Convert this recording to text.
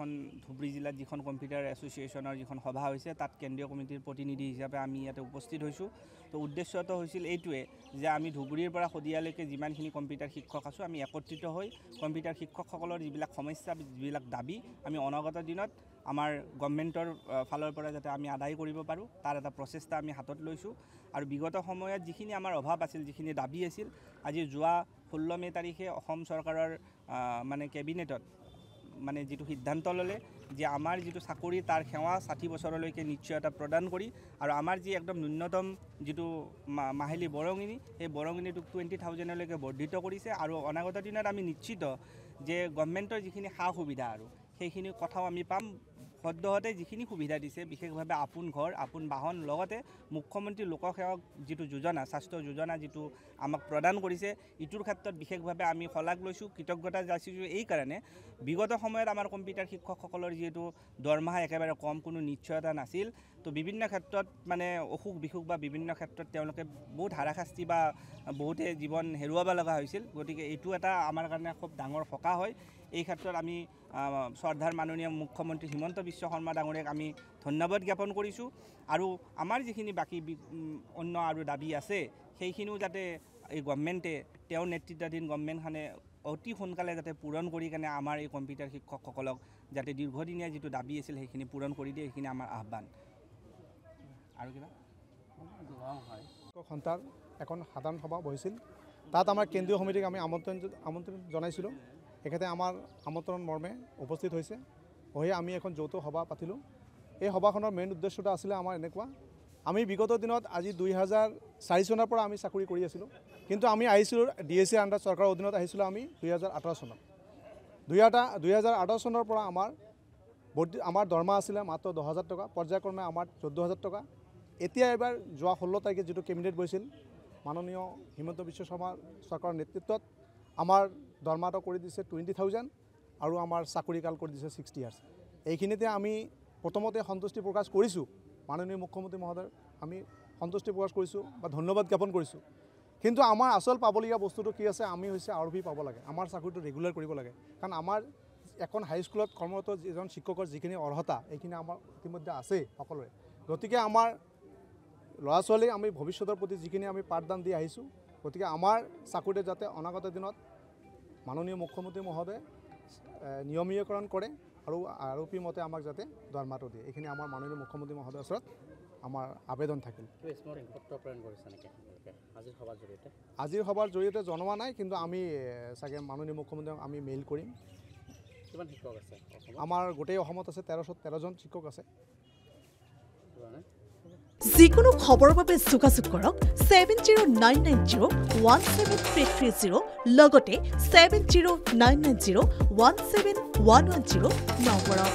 এখন ধুবুৰী জিলাত যিখন কম্পিউটাৰ এছ'চিয়েশ্যনৰ যিখন সভা হৈছে তাত কেন্দ্ৰীয় কমিটিৰ প্ৰতিনিধি হিচাপে আমি ইয়াতে উপস্থিত হৈছোঁ। তো উদ্দেশ্যটো হৈছিল এইটোৱে যে আমি ধুবুৰীৰ পৰা শদিয়ালৈকে যিমানখিনি কম্পিউটাৰ শিক্ষক আছোঁ আমি একত্ৰিত হৈ কম্পিউটাৰ শিক্ষকসকলৰ যিবিলাক সমস্যা যিবিলাক দাবী আমি অনাগত দিনত আমাৰ গভৰ্ণমেণ্টৰ ফালৰ পৰা যাতে আমি আদায় কৰিব পাৰোঁ তাৰ এটা প্ৰচেষ্টা আমি হাতত লৈছোঁ। আৰু বিগত সময়ত যিখিনি আমাৰ অভাৱ আছিল যিখিনি দাবী আছিল আজি যোৱা 16 মে তাৰিখে অসম চৰকাৰৰ মানে কেবিনেটত মানে যিটো সিদ্ধান্ত ল'লে যে আমাৰ যিটো চাকৰি তাৰ সেৱা 60 বছৰলৈকে নিশ্চয়তা প্ৰদান কৰি আৰু আমাৰ যি একদম ন্যূনতম যিটো মাহিলী বৰঙণি সেই বৰঙণিটোক 20,000লৈকে বৰ্ধিত কৰিছে। আৰু অনাগত দিনত আমি নিশ্চিত যে গভৰ্ণমেণ্টৰ যিখিনি সা সুবিধা আৰু সেইখিনি কথাও আমি পাম। সদ্যহতে যিখিনি সুবিধা দিছে বিশেষভাৱে আপোন ঘৰ আপোন বাহন লগতে মুখ্যমন্ত্ৰী লোকসেৱক যিটো যোজনা স্বাস্থ্য যোজনা যিটো আমাক প্ৰদান কৰিছে ইটোৰ ক্ষেত্ৰত বিশেষভাৱে আমি শলাগ লৈছোঁ কৃতজ্ঞতা যাচিছোঁ। এই কাৰণে বিগত সময়ত আমাৰ কম্পিউটাৰ শিক্ষকসকলৰ যিহেতু দৰমহা একেবাৰে কম কোনো নিশ্চয়তা নাছিল। তো বিভিন্ন ক্ষেত্ৰত মানে অসুখ বিসুখ বা বিভিন্ন ক্ষেত্ৰত তেওঁলোকে বহুত হাৰাশাস্তি বা বহুতে জীৱন হেৰুৱাব লগা হৈছিল। গতিকে এইটো এটা আমাৰ কাৰণে খুব ডাঙৰ সকাহ হয়। এই ক্ষেত্ৰত আমি শ্ৰদ্ধাৰ মাননীয় মুখ্যমন্ত্ৰী হিমন্ত বিশ্ব শৰ্মা ডাঙৰীয়াক আমি ধন্যবাদ জ্ঞাপন কৰিছোঁ। আৰু আমাৰ যিখিনি বাকী অন্য আৰু দাবী আছে সেইখিনিও যাতে এই গভৰ্ণমেণ্টে তেওঁৰ নেতৃত্বাধীন গভৰ্ণমেণ্টখনে অতি সোনকালে যাতে পূৰণ কৰি কেনে আমাৰ এই কম্পিউটাৰ শিক্ষকসকলক যাতে দীৰ্ঘদিনীয়া যিটো দাবী আছিল সেইখিনি পূৰণ কৰি দিয়ে সেইখিনি আমাৰ আহ্বান। আৰু কিবা সন্থাৰ এখন সাধাৰণ সভা বহিছিল তাত আমাৰ কেন্দ্ৰীয় সমিতিক আমি আমন্ত্ৰণ জনাইছিলোঁ। এখেতে আমাৰ আমন্ত্ৰণ মৰ্মে উপস্থিত হৈছে হৈ আমি এখন যৌথ সভা পাতিলোঁ। এই সভাখনৰ মেইন উদ্দেশ্যটা আছিলে আমাৰ এনেকুৱা আমি বিগত দিনত আজি 2004 চনৰ পৰা আমি চাকৰি কৰি আছিলোঁ কিন্তু আমি আহিছিলোঁ DSC আণ্ডাৰ চৰকাৰৰ অধীনত আহিছিলোঁ আমি 2018 চনত 2018 চনৰ পৰা আমাৰ দৰমহা আছিলে মাত্ৰ 10,000 টকা পৰ্যায়ক্ৰমে আমাৰ 14,000 টকা। এতিয়া এবাৰ যোৱা 16 তাৰিখে যিটো কেবিনেট বহিছিল মাননীয় হিমন্ত বিশ্ব শৰ্মা চৰকাৰৰ নেতৃত্বত আমাৰ দৰমহাটো কৰি দিছে 20,000 আৰু আমাৰ চাকৰিকাল কৰি দিছে 60 ইয়াৰ্ছ। এইখিনিতে আমি প্ৰথমতে সন্তুষ্টি প্ৰকাশ কৰিছোঁ মাননীয় মুখ্যমন্ত্ৰী মহোদয় আমি সন্তুষ্টি প্ৰকাশ কৰিছোঁ বা ধন্যবাদ জ্ঞাপন কৰিছোঁ। কিন্তু আমাৰ আচল পাবলগীয়া বস্তুটো কি আছে আমি হৈছে ROP পাব লাগে আমাৰ চাকৰিটো ৰেগুলাৰ কৰিব লাগে। কাৰণ আমাৰ এখন হাইস্কুলত কৰ্মৰত এজন শিক্ষকৰ যিখিনি অৰ্হতা এইখিনি আমাৰ ইতিমধ্যে আছে সকলোৰে। গতিকে আমাৰ ল'ৰা ছোৱালীক আমি ভৱিষ্যতৰ প্ৰতি যিখিনি আমি পাঠদান দি আহিছোঁ গতিকে আমাৰ চাকৰিটো যাতে অনাগত দিনত মাননীয় মুখ্যমন্ত্ৰী মহোদয়ে নিয়মীয়কৰণ কৰে আৰু ROP মতে আমাক যাতে দৰমহাটো দিয়ে এইখিনি আমাৰ মাননীয় মুখ্যমন্ত্ৰী মহোদয়ৰ ওচৰত আমাৰ আবেদন থাকিল। আজিৰ সভাৰ জৰিয়তে জনোৱা নাই কিন্তু আমি চাগে মাননীয় মুখ্যমন্ত্ৰীক আমি মেইল কৰিম। কিমান শিক্ষক আছে আমাৰ গোটেই অসমত আছে 13জন শিক্ষক আছে। যিকোনো খবৰৰ বাবে যোগাযোগ কৰক 7099017330 লগতে 7099017110 নম্বৰত।